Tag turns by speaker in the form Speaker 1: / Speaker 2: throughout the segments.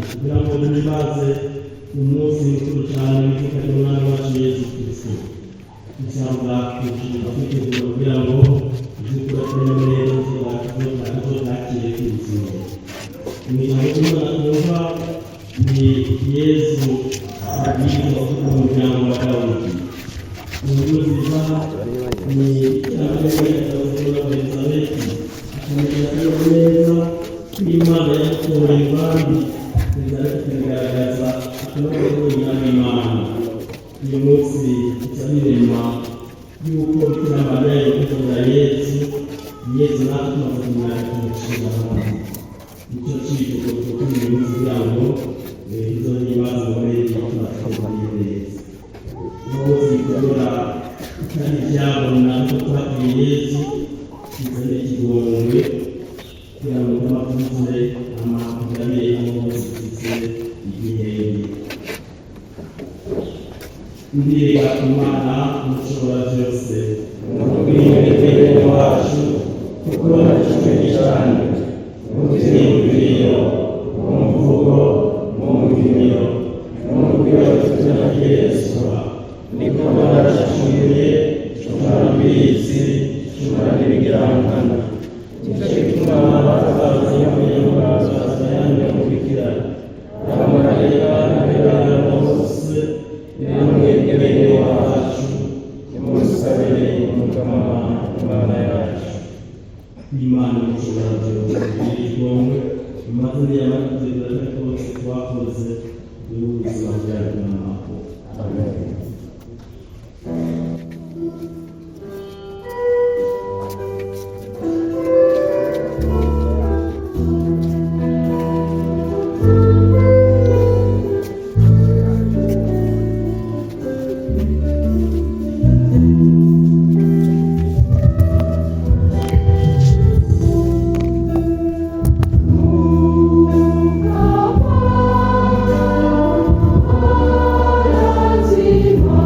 Speaker 1: kugira ngo duhimbaze umunsi mukuru cyane w'ivuka ry'umwami wacu Yesu Kristo. Dusabwa kwitegura kugira ngo dukore akanyamuneza tuzakire kwizera. Ijambo ry'Imana twumva ni Yesu abwiriza mu muryango wa Dawidi. Inkuru nziza ni ijambo ry'Elizabeti akamenya neza ko Imana yamutoreye abandi bikagaragaza akamaro k'Imana. Uyu munsi turabirema yuko Bikira Mariya yagutora Yesu natwe tumaze kumenya kumucira abandi. Nicyo cyifuzo cy'uyu munsi kugira ngo izo n'ibibazo muri tubateguriye neza. Umunsi dukorera kandi byabona ko twakiriye Yesu kizanye ikigongwe kugira ngo tubakuze amakugabire y'umunsi tugize igihembwe. Ndiga Imana mushobora byose n'ubwiyunge wacu kuko nacumuye cyane mu byiyumviro, mu mvugo, mu ngiro no mu bwibazo by'abagereswa. Niko naracumuye cumura mbizi cumura n'ibigirankana. Nicyo gituma bazanye mubikira abamarayika n'abera bose namwebwe bene wacu nimusabire Umukama Imana yacu. Imana mushobora byose igomwe amazina y'abakugira kose twakoze n'ubuzima bwacu n'amahoro. Amen.
Speaker 2: Thank you.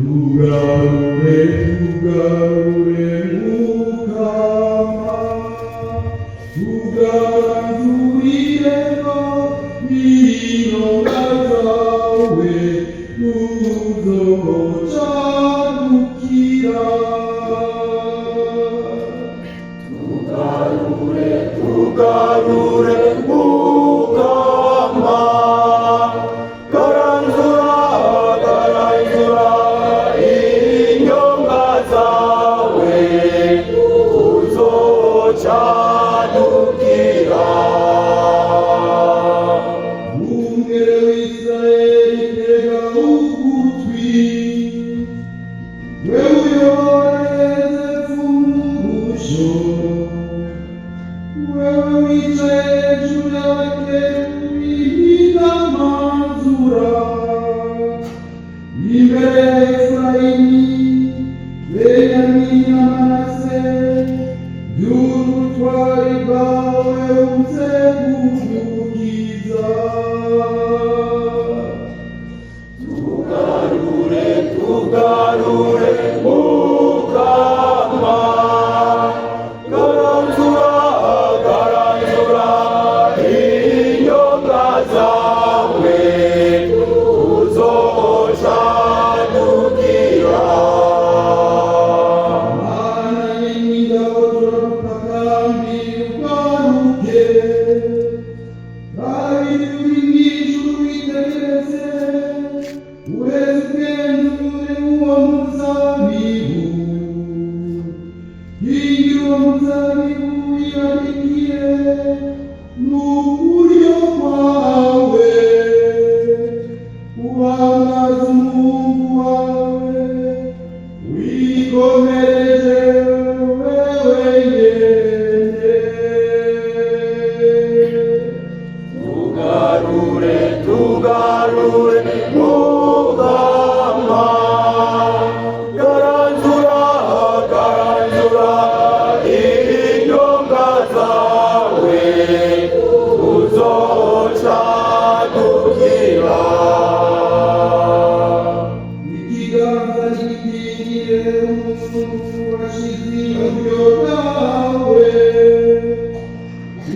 Speaker 2: tugarure mukama tuganzurireko inyonga zawe tuzocadukira tugarure mukama garanzura inyonga zawe tuzocadukira umwere w'Isirayeli tega ugutwi wewe uyoboreze kumusho wewe wicaye hejuru y'abakerubi n'intamazura imbere ya Efurayimu Benyamini na Manase by'ubutwari bwawe uze kubyukiza tugarure mukama garanzura inyonga zawe tuzocadukira mana y'ingabo turagutakambira ugaruke kandi uri mw'ijuru witegereze uheze ubwenge uwo muzabibu hingira uwo muzabibu wiyandikire n'uburyo bwawe ubangaza umuhungu wawe wikomereje wewe nyene tugarure mukama garanzura inyonga zawe tuzocadukira ikiganza gikingire umuntu washize iburyo bwawe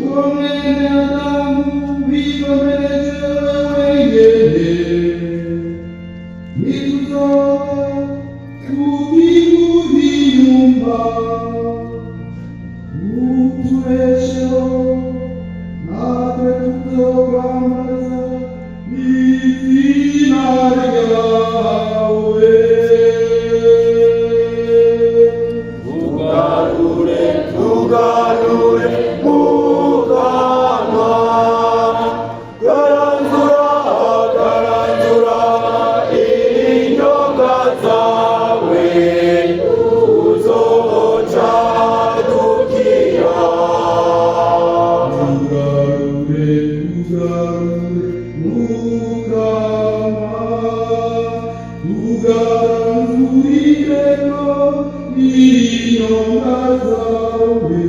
Speaker 2: uwo mwene Adamu wikomereje wewe nyene nituzoba tukikubiyumva utubesheho natwe tuzokwambaza izina ryawe tugarure mukama garanzura inyonga zawe tuzocadukira tugarure mukama tuganzurireko inyonga zawe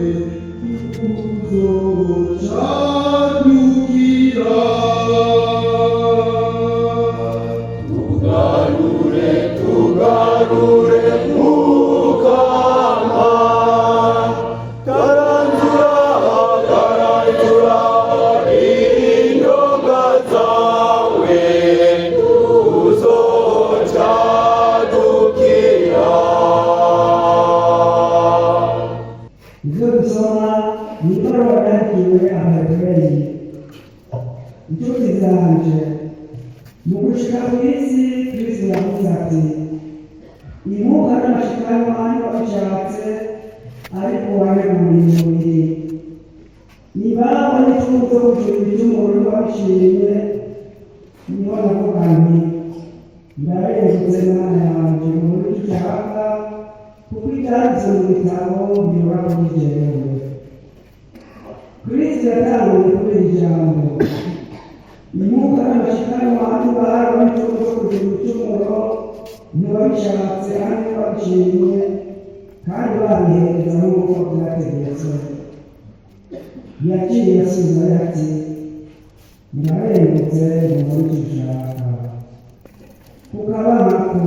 Speaker 2: tuzocadukira tugarure mukama garanzura inyonga zawe tuzocadukira
Speaker 3: ibyo dusoma ni ibaruwa yandikiwe Abaheburayi. Inshuti zanje, mu gushika ku isi Kristo yavuze ati imuka n'amashikano hano babishatse ariko wabeguriye umubiri nibaho n'ituzo kujura ibicumuro babishimye niho navuga nti ndarengutse Mana yanje mu buryo ushaka kuko ibyanditse mu bitabo biba kuri jewe. Kristo yatanguye kubera ijambo imuka n'amashikano hano bahari n'ituzo kujura ibicumuro ntibabishatse kandi babishimye kandi babihereza nk'uko byategetswe. Yaciye asubiza ati narengutse mu buryo ushaka kuko abana ko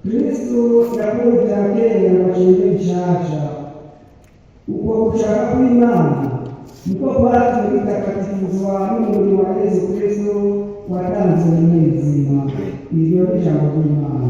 Speaker 3: Kristo yakuye ibya kera ngo ashinge bishasha. Uko gushaka kw'Imana niko kwatumye bitagatifuzwa n'umurimo wa Yesu Kristo watanze n'ubuzima. Iryo ni ijambo ry'Imana.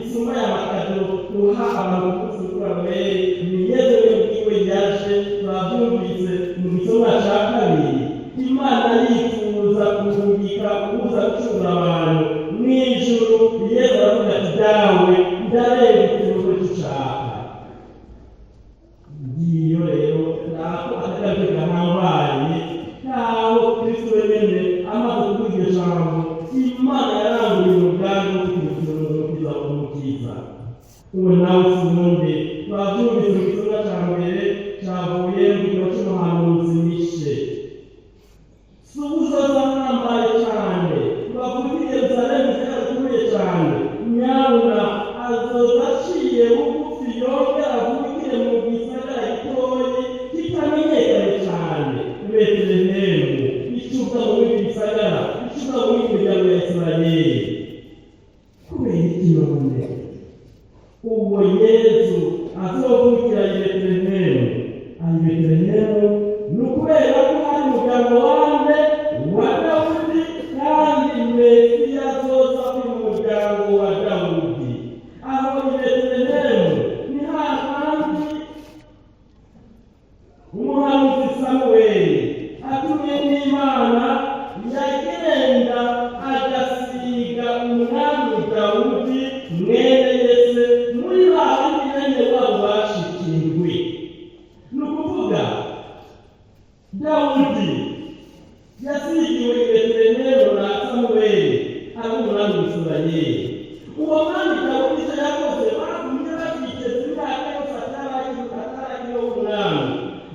Speaker 3: Isuma ya makado uha abantu kusurwa mbere ni Yesu
Speaker 1: gucungura abantu mw'ijuru. Yesu aravuga ati dawe ndarengukira uko ushaka. Ngiyo rero nako akagaruka gahambaye kaho Kristo wenyene amaze kuvuga iryo jambo, Imana yaranguye umugambi wo kugira umukiza w'umukiza. Uwo nawe sinundi twabyumvise mu gikorwa cya mbere cyavuye mu gitabo cy'umuhanuzi Mishe. Si ubushoza bwambaye cyane bavuga Yerusalemu cyarakomeye cyane, nyabuna azoza aciye bugufi yongera avukire mu gisagara gitoyi kitamenyekanye cyane, Betelehemu, icuka mu bindi bisagara, icuka mu bindi miryango ya Isirayeli. Kubera iki none uwo Yesu azovukira i Betelehemu? Ari Betelehemu ni ukubera ko hari umuryango wande wa Dawudi, kandi Mesiya azoza kuri mu muryango wa Dawudi. Aho i Betelehemu ni hahandi umuhanuzi Samuweli atumye n'Imana yagenda agasiga umwami Dawudi mwene Yese muri babandi bene wabo bashikirwe. Ni ukuvuga Dawudi yasigiwe i Betelehemu na Samuweli ari umwami w'Isirayeli. Uwo mwami Dawudi icyo yakoze bagumye bakikeza imyaka yose ataragiyeho umwami.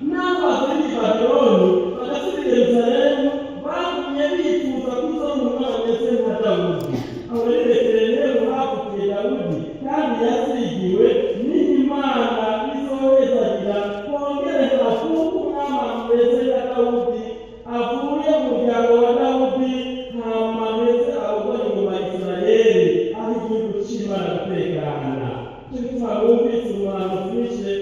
Speaker 1: N'abo bavuye i Babuloni bagasubira i Yerusalemu bagumye bifuza kuzana umwana ameze nka Dawudi. Aho muri Betelehemu havukiye Dawudi, kandi yasigiwe n'Imana izohezagira kongere havuka umwami ameze nka Dawudi, avuye mu muryango wa Dawudi, hama ameze abagore inyuma ya Isirayeli, aho igihugu cy'Imana gutekana. Cyo gituma bumvise umuhanuzi Mishe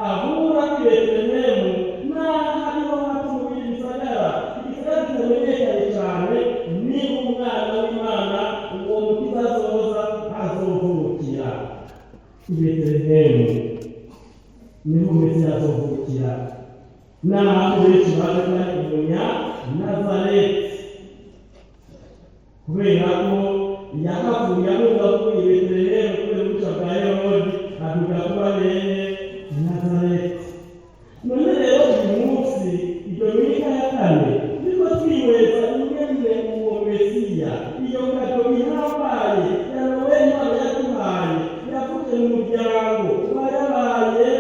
Speaker 1: ahura i Betelehemu n'aho hariho hato mu bindi bisagara, igisagara kitamenyekanye cyane, ni umwana w'Imana uwo mukiza azoza azovukira. I Betelehemu niho Mesiya azovukira. N'aho benshi baje bari umunya Nazareti, kubera ko yakavuye avuga ko i Betelehemu kubera ubuca bwa Herodi avuga kuba bene Nazareti. None rero uyu munsi iyo Mika ya kane niko twihweza ingene uwo Mesiya, iyo kado ihambaye ya Noheli Imana yaduhaye, yavuze mu muryango wayabaye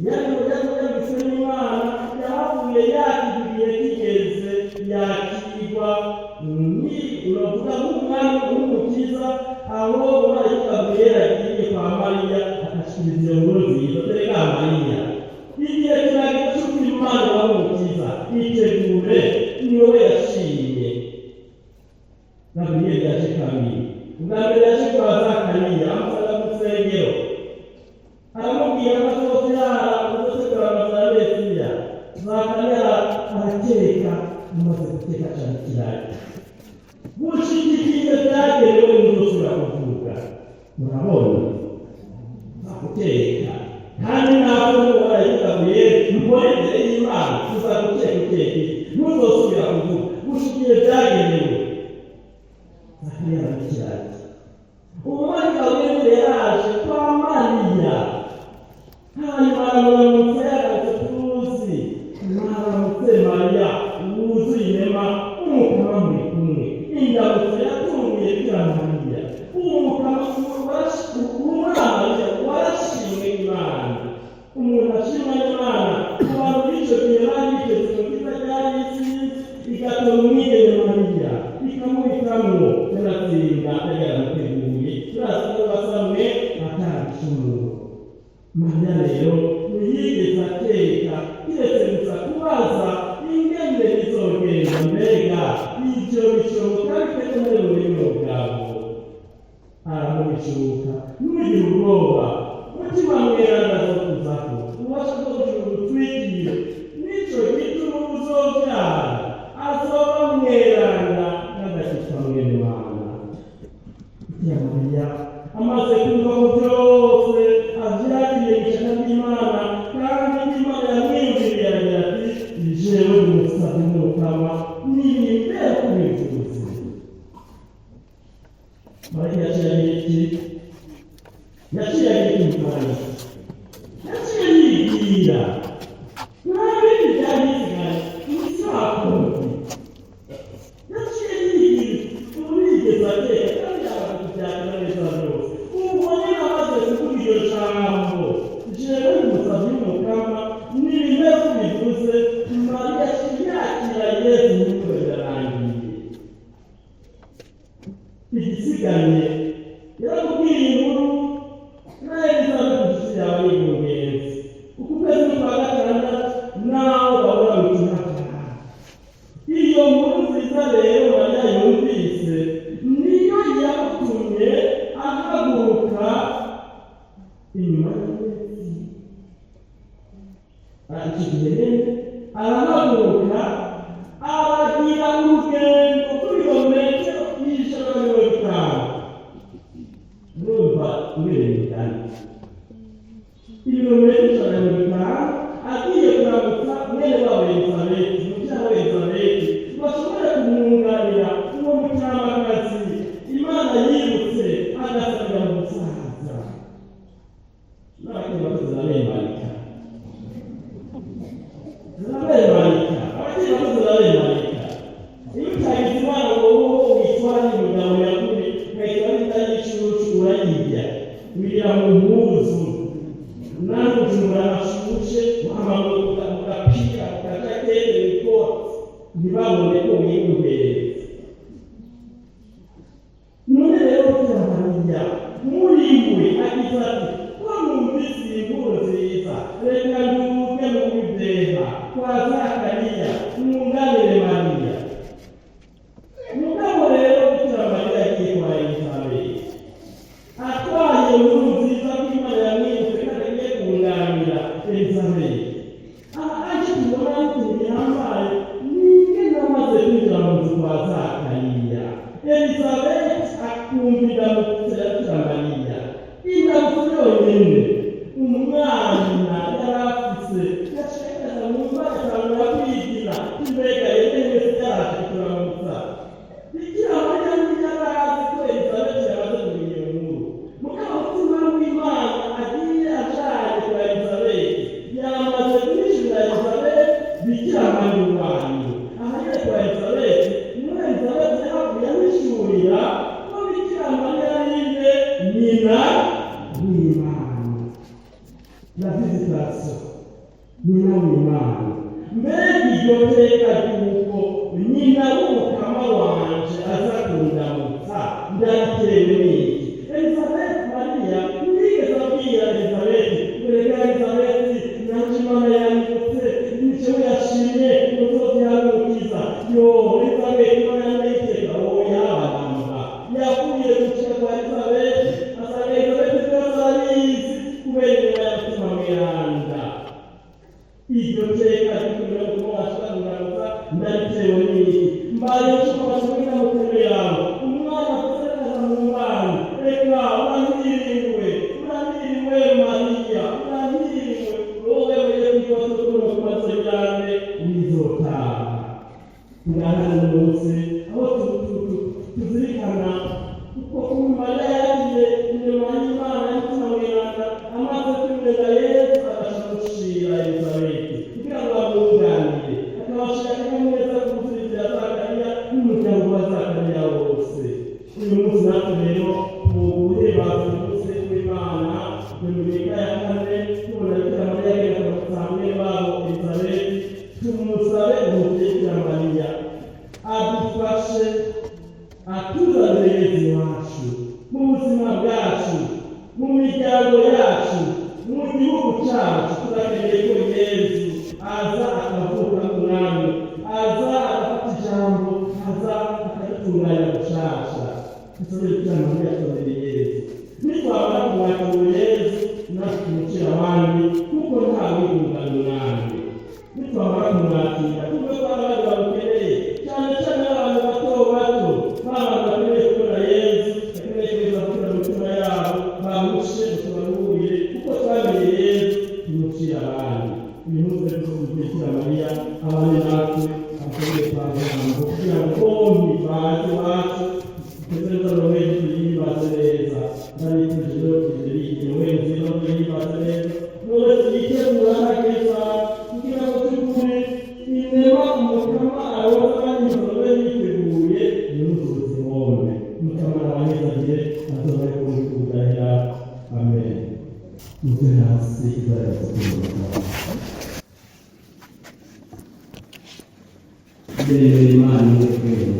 Speaker 1: yagizwe n'Imana, yahavuye yakigiriye kigeze yakigwa uravuga nk'umwami w'umukiza. Aho marayika Gaburiyeli agiye kwa Mariya agashikiriza iyo nkuru nziza, dore ka Mariya igihe kirageze cy'uko Imana w'umukiza itegure, ni wowe yashimye. Gaburiyeli yaje kabiri. Ubwa mbere yaje kwa Zakariya amusanga mu rusengero, aramubwira ko azobyara uzotegura amazina ya Mesiya. Zakariya arakeka, amaze guteka cyane kirari. Gushigikiye byagenewe n'uzosubira kuvuga. Murabona akuteka, kandi ntabwo marayika Gaburiyeli mukorere y'Imana uzaguteka uteke, ntuzosubira kuvuga. Gushigikiye byagenewe. Zakariya arakirari. Uwo marayika Gaburiyeli yaraje kwa Mariya, hanyuma aramuramutsa yagarutse tuzi, mwaramutse Mariya wuzuye inema, umukama muri kumwe. Indamutso yatunguye Bikira Mariya, umukama Mariya warashimwe n'Imana. Umuntu ashimwa n'Imana, abantu b'icyo gihe bari biteze mu byiza byari isi, igatora umwigeme Mariya ikamuhitamwo, yaratsinda yaramuteguye, turazi ko basamwe ataracumuye. Mariya rero ntiyigeze ateka, kiretse gusa kubaza ingene bizogenda, mbega ibyo bishoboka bite ko muri ururimi bwabo? Aramubishuka, ntugire ubwoba, mutima mweranda zo kuzako, ubasha bwo gushobora gutwikira. Nico gituma uzobyara azoba mweranda n'agakitwa mwene Mana. Bikira Mariya amaze kumva ko byose avyakiriye ishaka ry'Imana, kandi Imana yamwinjiriye agira ati jewe umusabye n'Umukama n'imbere kubivuze. Marika yaciye mutwara yaciye yigira nabi byanyizigana imisakozi yaciye yigira ubigeza ateka kandi abakujyana neza byose ubonye amaze kuvuga iryo jambo jewe umusabyi w'umukama n'ibimeze bivuze Mariya yakira Yesu niko birarangiye igisigaye yarakubwiye inkuru nawe bizakugirira yawe y'ingenzi uko ukwezi kwa gatandatu nawe babura gukina cyane iyo nkuru nziza rero Mariya yumvise niyo yamutumye ahaguruka inyuma y'Yesu igihe arahaguruka aragira urugendo rw'ibirometero ijana na mirongo itanu urumva ubereye cyane ibirometero ijana na mirongo itanu agiye kuramutsa mwene wabo Elizabeti mubyara wa Elizabeti bashobora kumwunganira uwo mutamakazi Imana yibutse agasabira mu busaza n'abakiri bato zirabemarika abakiri bato zirabemarika iyo utagize Imana ngo wowe witwara n'umugabo yakuri ugahita wita y'icucu urayirya wirira mu mpuzu nawe ujumura amashushe wambaye ugapira ukajakete wikora ntibabone ko wiyumbereza none rero Mariya muri we agize ati ko numvise inkuru nziza reka nduge mu bideha kwa Zakariya mwunganire Mariya mugabo rero Mariya agiye kwa Elizabeti atwaye inkuru nziza ko Imana yamwibutse kandi agiye kunganira Elizabeti aje tubona ikintu gihambaye n'ingene amaze kwinjira mu nzu kwa Zakariya Elizabeti akumvira mu kuterakira Mariya indamutso yonyine umwana yari afise yashakaga mu mbaraga atangura kwigira imbega yemewe byaje kuramutsa Bikira Mariya ntiyarazi ko Elizabeti yamaze kumenya iyo nkuru mugabo umutima w'Imana agiye ajanye kwa Elizabeti yamaze kwishura Elizabeti Bikira Mariya wanyu ahageze kwa Elizabeti niwe Elizabeti yahavuye amwishurira ko Bikira Mariya yine nyina w'Imana la visitation nyina w'Imana mbega iryo teka ry'uko nyina w'umukama wanje aza kundamutsa ndaritewe n'iki Elizabeti Mariya ntiyigeze abwira Elizabeti kureka Elizabeti nanje Imana yanyibutse nicewe yashimye uzovyamuriza yo Elizabeti Imana yandayiteka oya abaganga yakuye gucika kwa Elizabeti asanga Elizabeti byose arabizi kubera inyuma y'umutima mweranda iryo teka ry'ukuntu kuko washaka kundamutsa ndaritewe n'iki mbaye nshobora kubwira muteme yawe umwana akosereza mu mbani reka urahiriwe Mariya urahiriwe wowe weye kwibazo kuno kumazo cyane wizotaha tugahana munsi aho tuzirikana uko Mariya yagiye inyuma y'Imana y'umutima mweranda amaze kwimeza Yesu agashira Elizabeti kugira ngo amwunganire akabashira akanyamuneza ku buzima bwa Zakariya n'umuryango wa Zakariya wose uyu munsi natwe rero mu guhimbaza umunsi w'Imana mu Mika ya kane tubona Bikira Mariya agenda kumusanga babo Elizabeti tumusabe Bikira Mariya adufashe atuzanire Yesu wacu mu buzima bwacu mu miryango yacu mu gihugu cyacu turakeneye ko Yesu aza akavuka umwami aza agafata ijambo aza akadutunganya gushasha tusabe Bikira Mariya tuzanire Yesu nitwabona kumwakira Yesu natwe tumukira abandi kuko nta wihungana namwe nitwabona kumwakira kuko abandi bamukeneye cyane cyane abantu bato bato b'abantu bakeneye kubona Yesu bakeneye kweza gukura mu mitima yabo bamushe tubaruhurire kuko twamenye Yesu tumukira abandi uyu munsi rero Bikira Mariya abandi natwe abakeneye kwa Muganga kugira ngo bombi baze iwacu twese tuzarohe tuyimba abahezagire azobaye kumutunganya. Amen. Muze hasi ibara ry'Imana. Mbere Imana y'ukwezi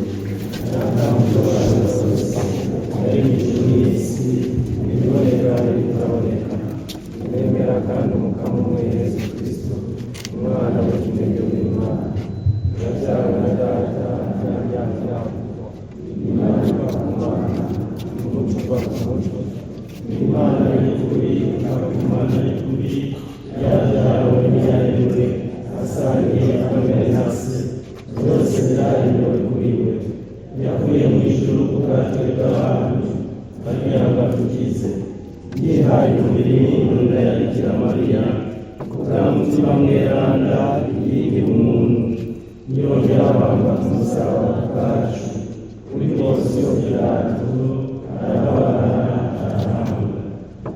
Speaker 1: ari ijuru n'isi ibiboneka n'ibitaboneka, nemera kandi umukamo umwe Yesu Kristo, umwana w'ikinege w'Imana, yabyawe na Data yabyawe Imana iva ku Mana, umuco uva ku muco, Imana y'ukuri ikaba ku Mana y'ukuri, yabyawe n'iyaremwe, asangiye kamere na Se, byose byaremwe kuri we, yavuye mu ijuru ku bwacu bw'abantu, kugira ngo atukize, yihaye umubiri mu nda ya Bikira Mariya, ku bwa mutima mweranda yigira umuntu, yongera abambwa ku musaraba bwacu, kuri Ponsiyo Pilato, arababara, arahambwa,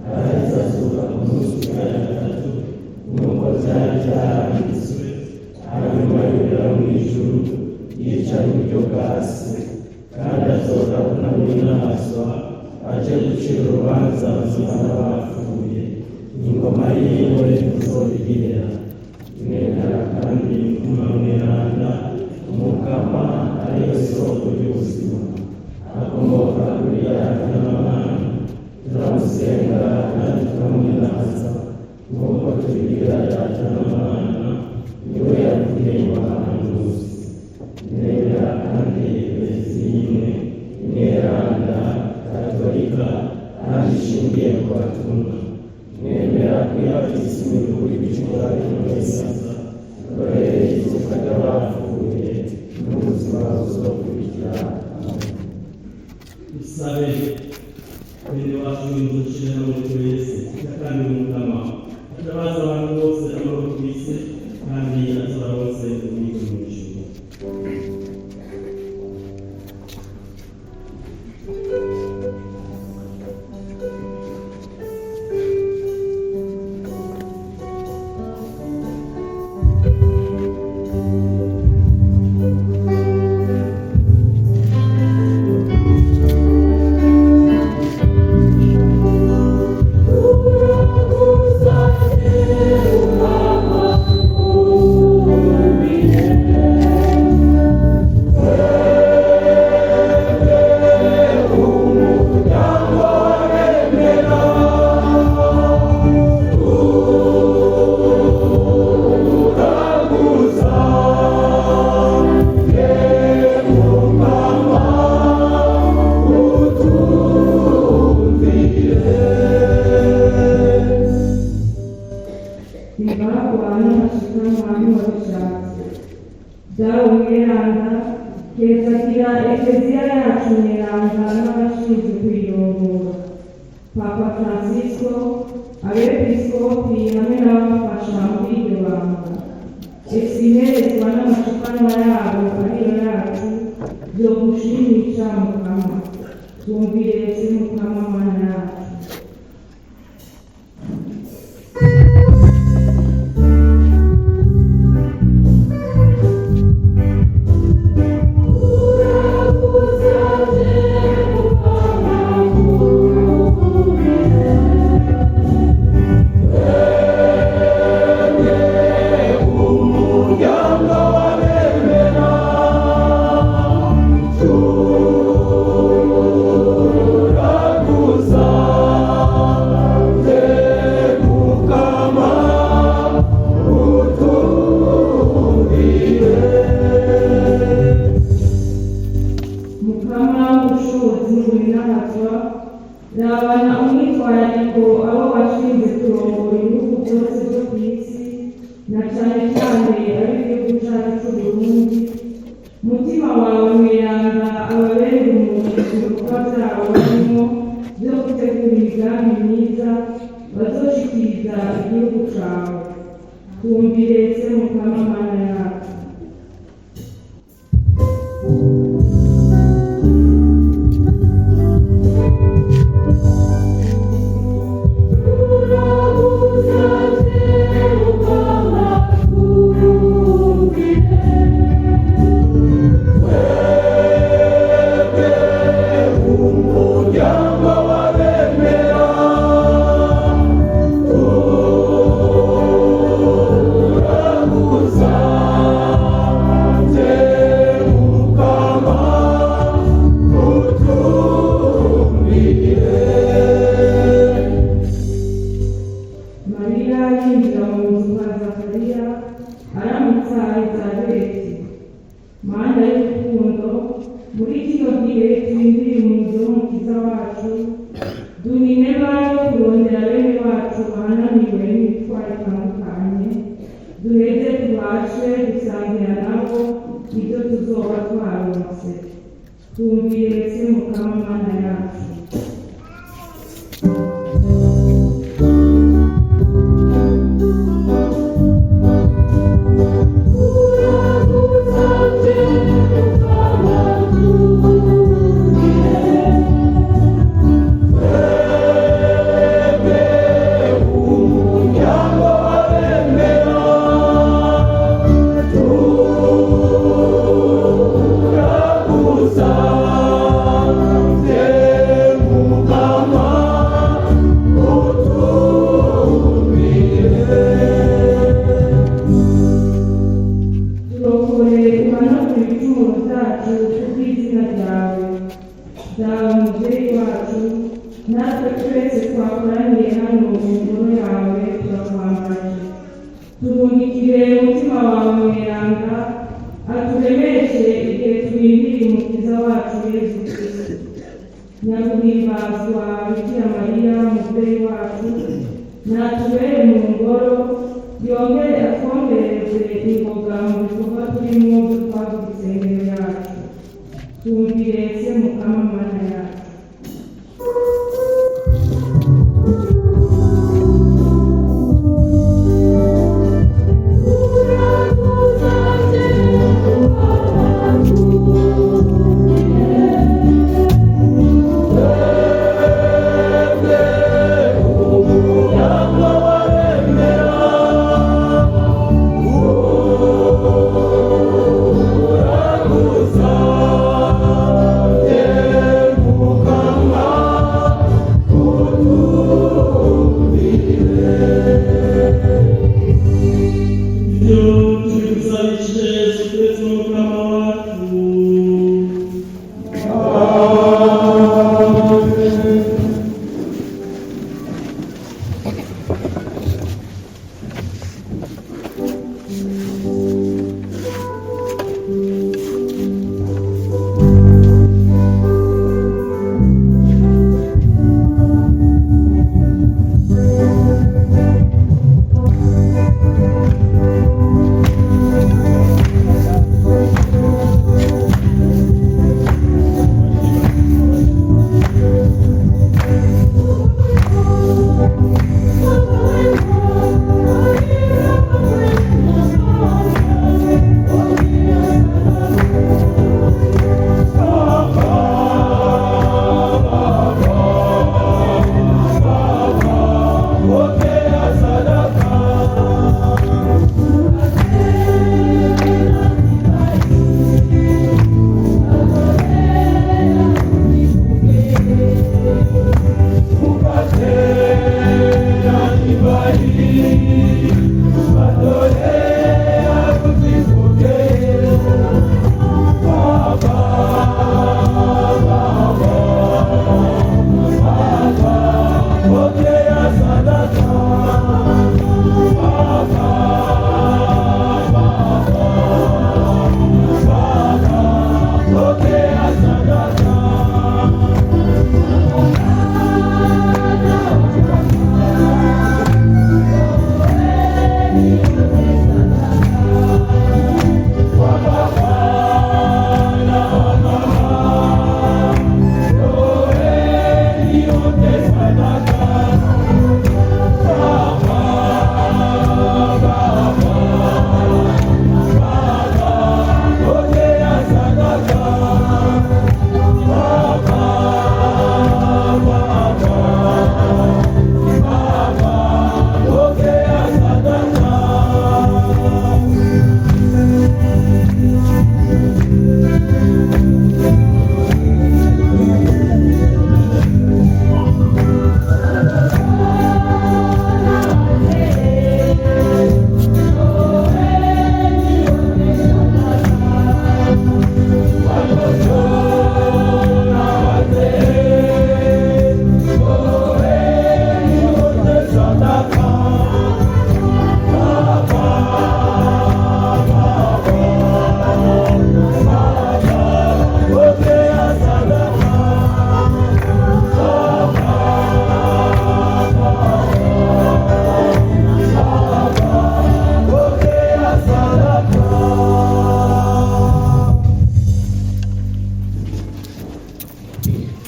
Speaker 1: araheza azuka ku munsi wa gatatu, nk'uko byari byaranditswe, hanyuma yurira mu ijuru, yicara iburyo bwa Se, kandi azoza kunamira amaso, aje gucira urubanza abazima n'abapfuye, ingoma yiwe izobigirira. Nemera kandi umutima mweranda, umukama ari we soko ry'ubuzima, akomoka kuri Data n'Imana, turamusenga kandi turamwinaza, nk'uko tubibwira Data n'Imana, niwe yabwiye abahanuzi. Nemera kandi Eklezia imwe mweranda Katolika kandi ishingiye ku batumwa. Nemera kwibatiza imiburo ibicumura y'Umwesa, uhereye izuka ry'abapfuye n'ubuzima buzokurikira. Dusabe bene wacu w'inzuki no muri twese, kandi umukama atabaza abantu bose amahoro ku isi, kandi atwara bose ubwigenge mu ijuru. Eklezia yacu mweranda n'abashinzwe kuyiyobora, Papa Francisco, abepiskopi hamwe n'abamufasha muri iryo banga, exiherezwa n'amacupanwa yabo ariyo yacu, byo gushimisha Mukama, twumvire Mukama Mana yacu. Rabana umwitwarariko abo washinze kurongora ibihugu byose byo ku isi, na cyane cyane ab'igihugu cyacu cy'Uburundi. Mutima wawe mweranda ababere umuntu ibikorwa byabo barimo byo gutegura imigambi myiza bazoshikiriza igihugu cyawe. Twumvire Mukama Mana yacu.
Speaker 2: Oh
Speaker 4: twinjiye mu nzu y'umukiza wacu duha inema yo kurondera bene wacu bahananiwe n'imitwaro itandukanye duheze tubashe gusangira nabo ibyo tuzoba twaronse. Twumvire se Mukama Mana yacu. Natwe twese twakoraniye hano mu ngoro yawe turakwambaje. Turungikire umutima wawe mweranda aturemeshe igihe twinjira umukiza wacu Yesu Kristo. Nyaguhimbazwa Bikira Mariya mubyeyi wacu, natubere mu ngoro, yongere atwongereze ingoga mu bikorwa turimo twavuga isengero yacu. Twumvire se Mukama Mana yacu.
Speaker 2: Yeah.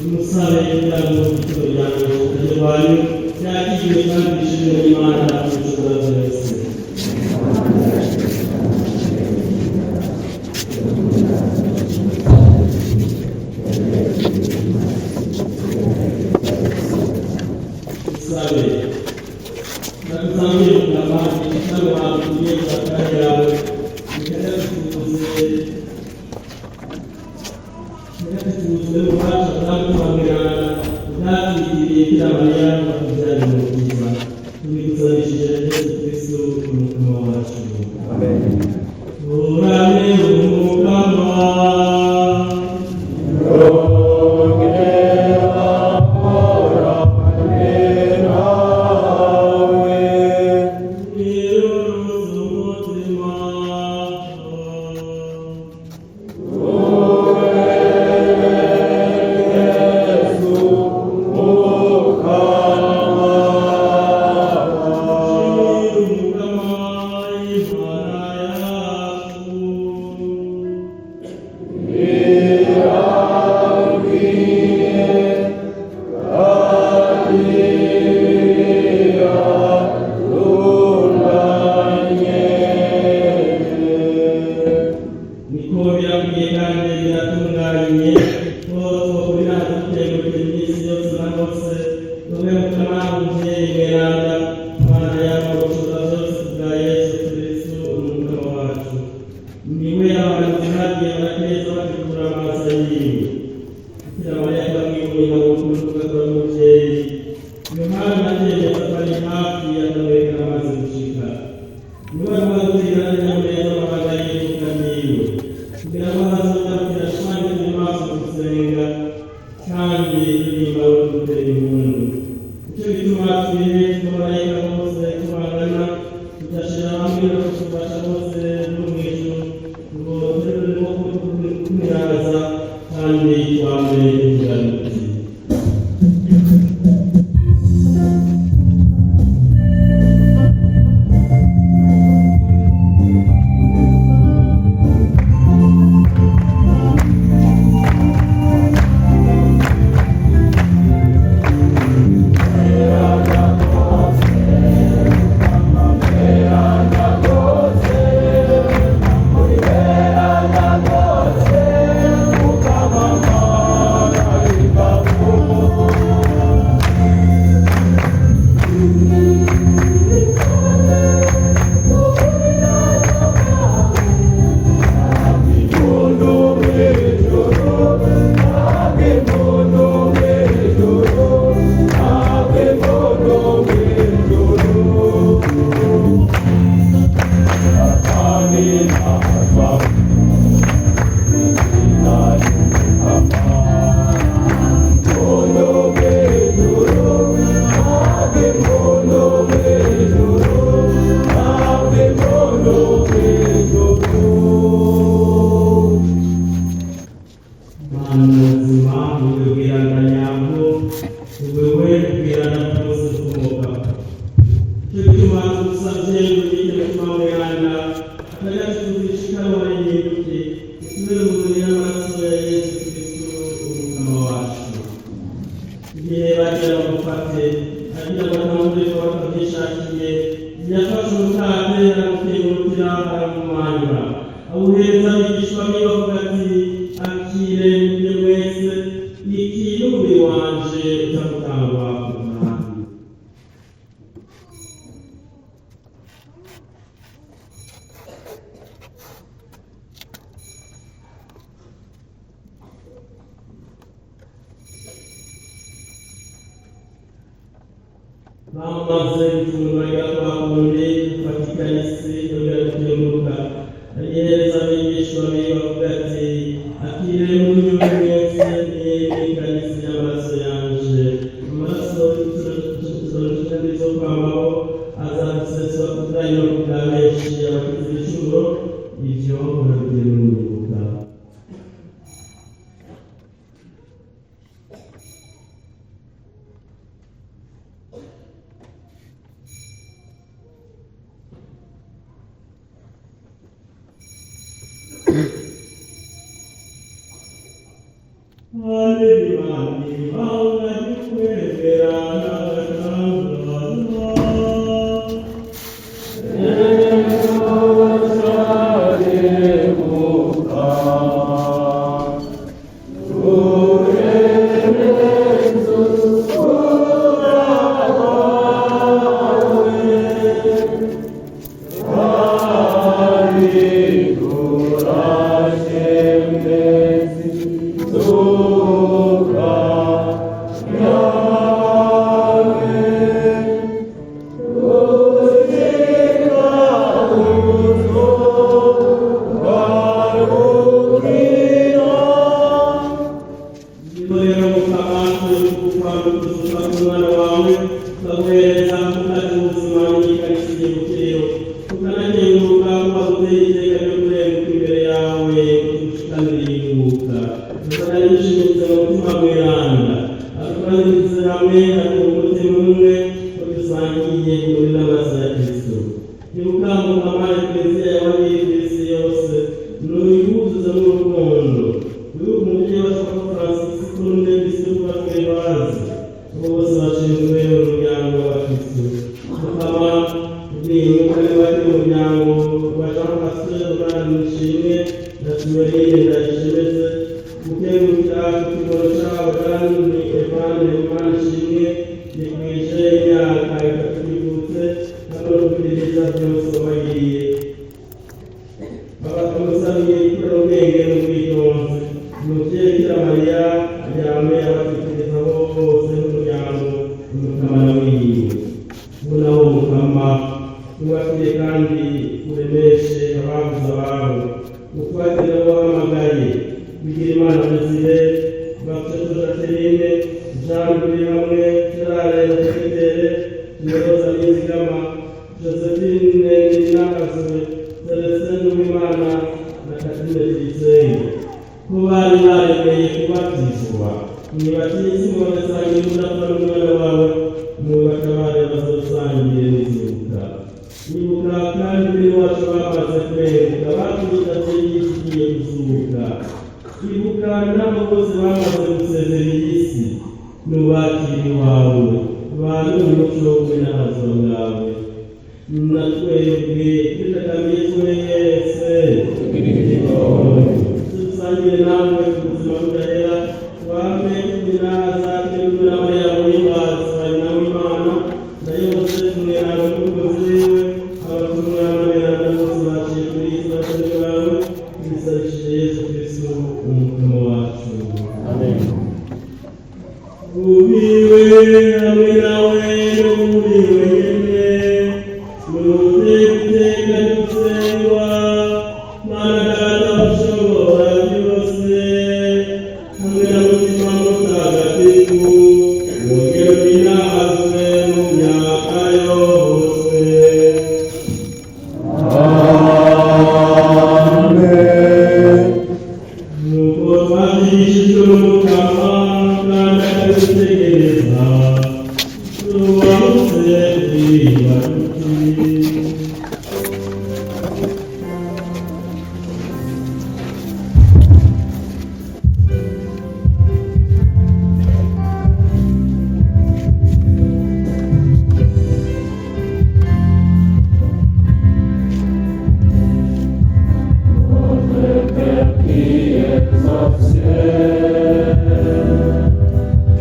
Speaker 1: umusabe kugira ngo igitoro ryanjye rwanyu ryakiriwe kandi rishimwe n'Imana n'ushobora byose. Sabe, nakuzamye kugamani kitano wangu kuye zakari yawe nikenda tukuze mubasha bwamukwambirana bwatwigiriye kila Mariya bakujyanye mu bwiza tubiguzanishije Yesu Kristo umukama wacu. Amen. Urame umukama bamaze gufungura twakunde gufatika isi yongera kuyoboka agereza abigishwa be bavuga ati akire muri uyu mwese n'imikanizi y'amaraso yanje amaraso y'uturashikandi zo kwamaho azaduseswa kubwanyu no kubwa benshi abakize ibicumuro ivyo murabigira n'umwibuka. Hallelujah.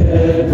Speaker 2: Che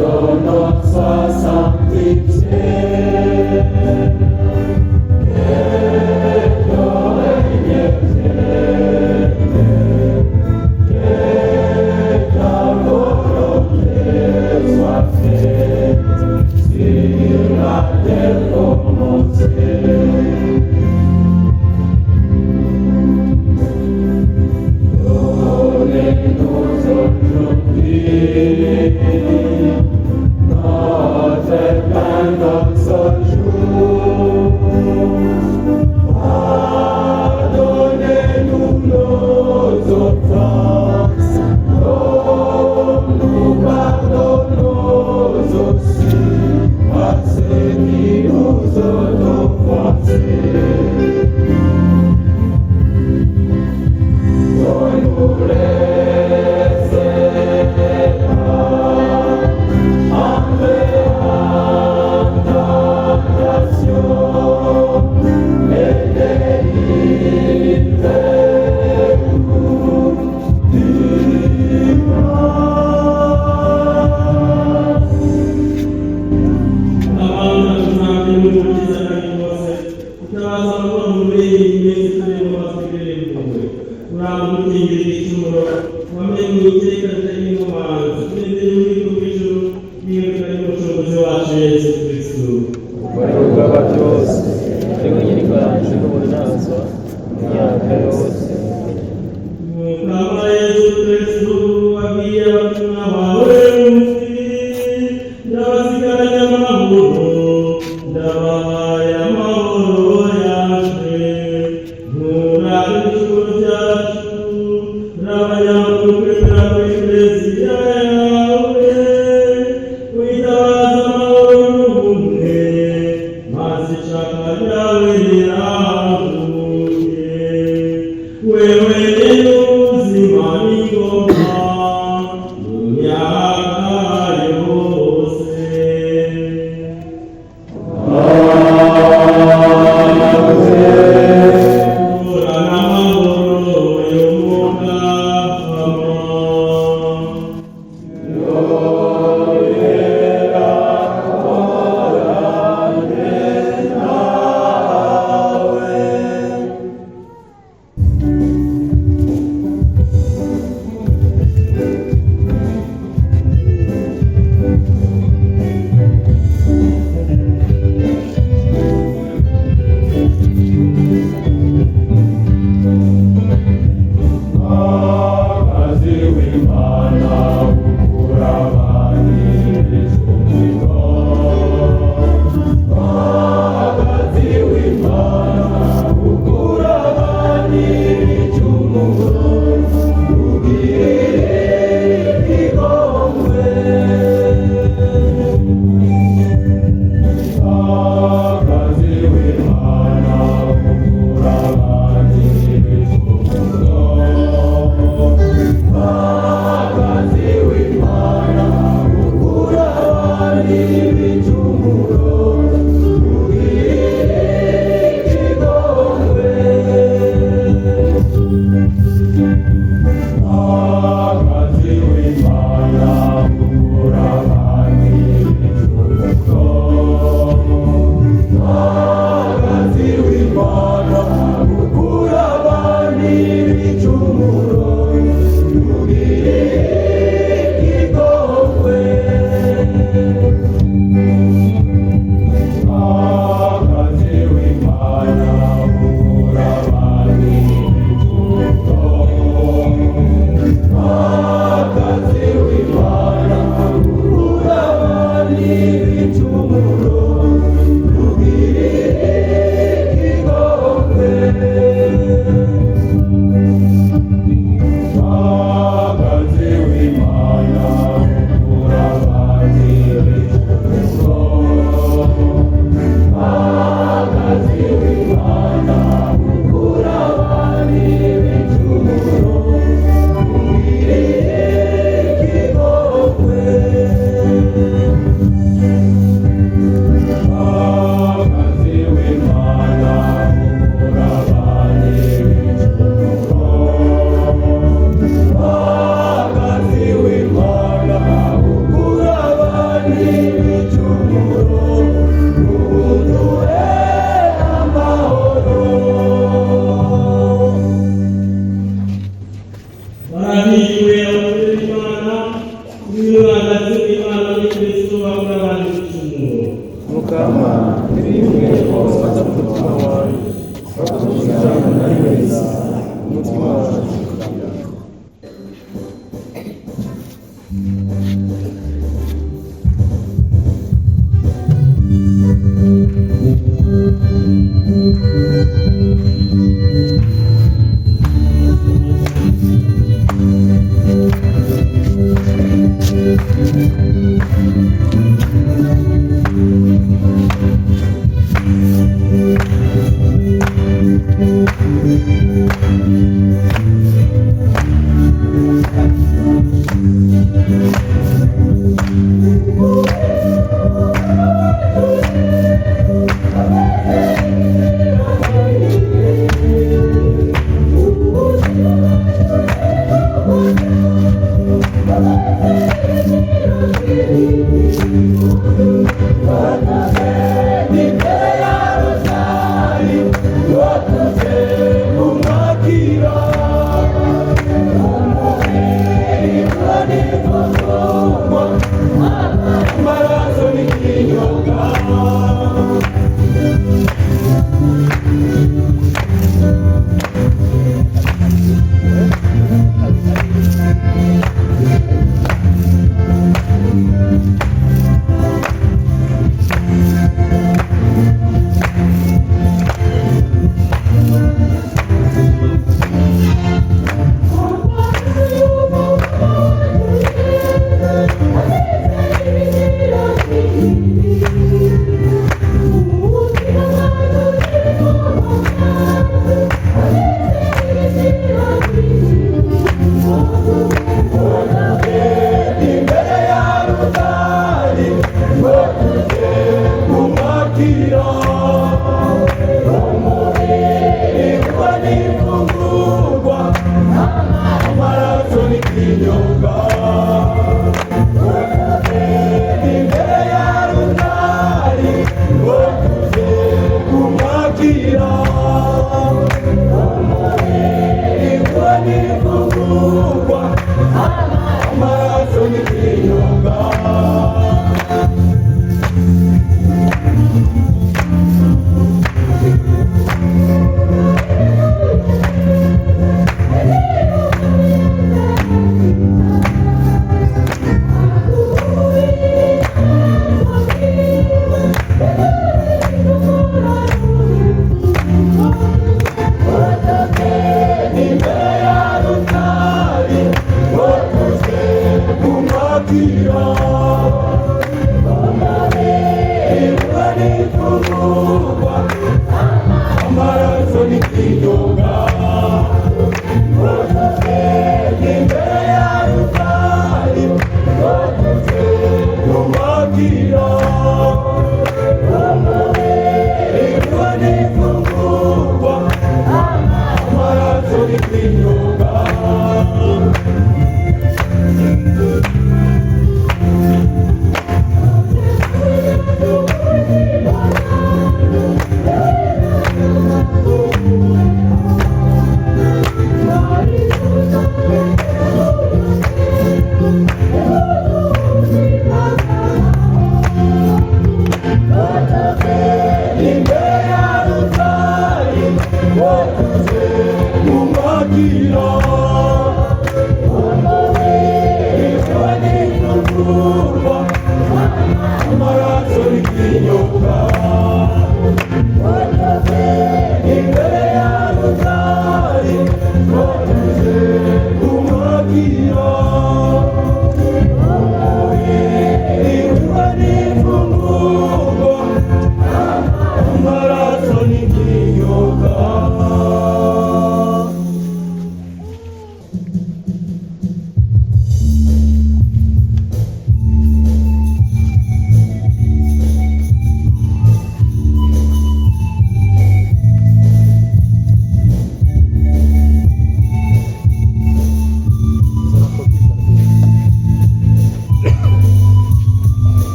Speaker 5: Thank you.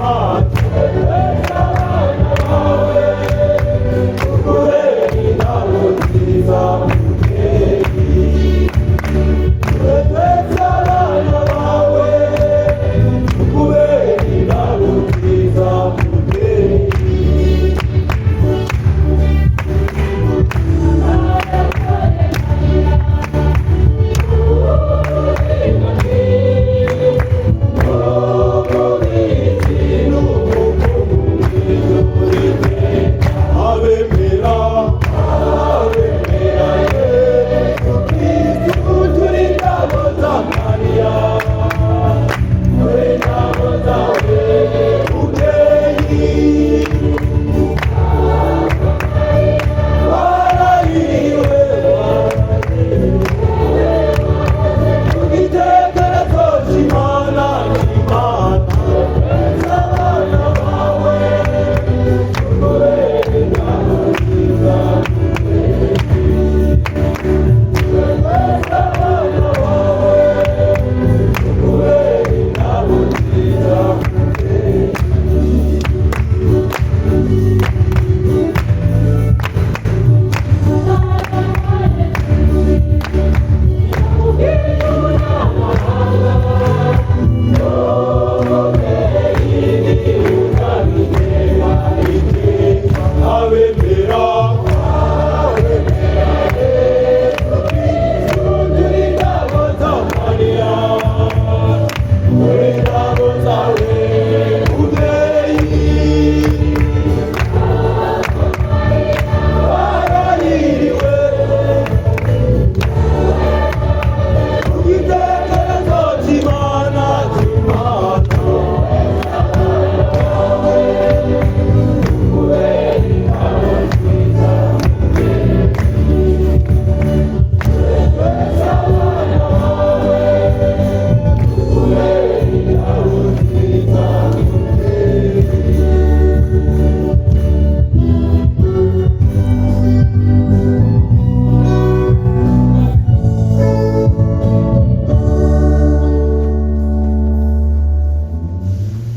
Speaker 2: Amen.